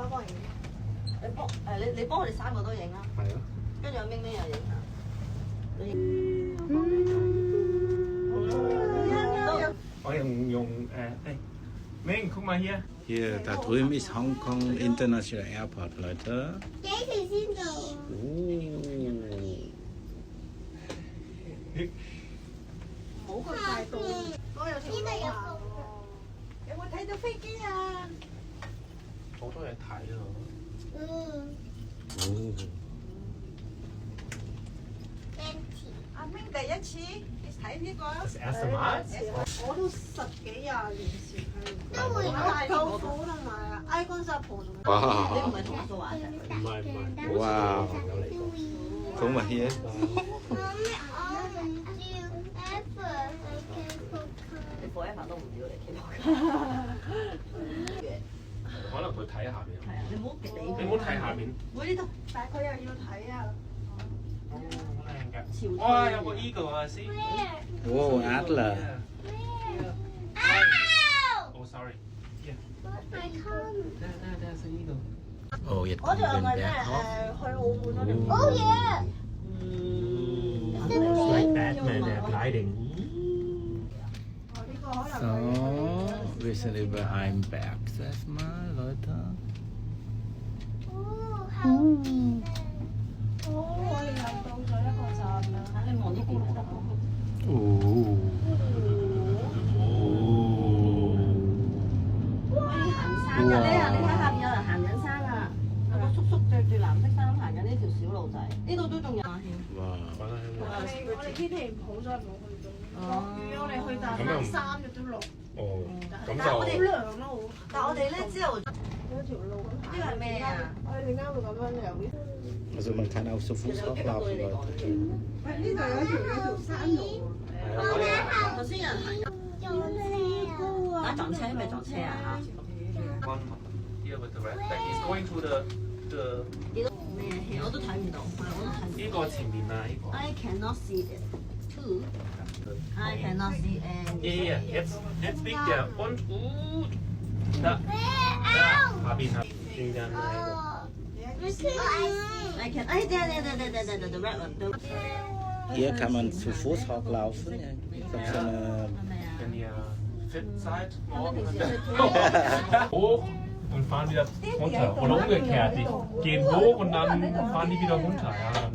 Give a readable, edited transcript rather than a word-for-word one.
幫我影。你幫我哋3個都影啦，係咯。跟住阿明明又影啊。我用Ming, guck mal hier. Hier, da drüben ist Hong Kong International Airport, Leute. 幾時先到？唔好佢太高，我有條路行喎。有冇睇到飛機啊？好多嘢睇啊！阿明第一次睇呢個。Das erste Mal? 我都10幾20年前去過。都會大舅父同埋啊埃干薩婆同埋。你唔哇！係同阿蘇華一齊去？唔係。哇！Guck mal hier. 你 forever 都唔要嚟傾可能佢睇下面。係啊，你唔好理佢。你唔好睇下面。我呢度但係佢又要睇啊。好靚㗎。潮哇！有個 eagle 啊先。Wow, Adler. Oh sorry. Here. 係 eagle。 Oh, jetzt 嗰 kommt 條係 ein 咪咩 Berg hoch. 去澳門嗰條？ Oh yeah！ It's like Batman, they're gliding. 呢個可能 So, wir sind über einen Berg, sag mal, Leute. 我哋又到咗一個站啦。你望呢邊咪得咯。Oh. 行山㗎咧，你睇下邊有人行緊山啊！有個叔叔着住藍色衫行緊呢條小路仔，呢度都仲有啊！ Wow. 我哋天氣唔好，所以冇去到。落雨我哋去大概3日都落。哦，咁但係好就涼咯，但係我哋咧之後嗰條路咁行。呢個係咩啊？我哋點解會咁樣由？ Also man kann auch zu 其 Fuß 實我經過 hochlaufen, 你哋講 Leute. 嘅。呢度有條山路喎。頭先有人行緊，打撞車咪撞車啊！ one here with the red flag is going to the 咩？我都睇唔到，係我都睇唔到。呢個前面啊，呢個。 I cannot see it. Two. I cannot see any. Yeah, jetzt biegt der und da, 下邊啊，正正啊。 I can. 哎，對 the red one. Hier kann man zu Fuß hochlaufen. Ich glaube, so eine. Wenn ihr fit seid, morgen hoch und fahren wieder runter. Oder umgekehrt. Die gehen hoch und dann fahren die wieder runter. Ja, dann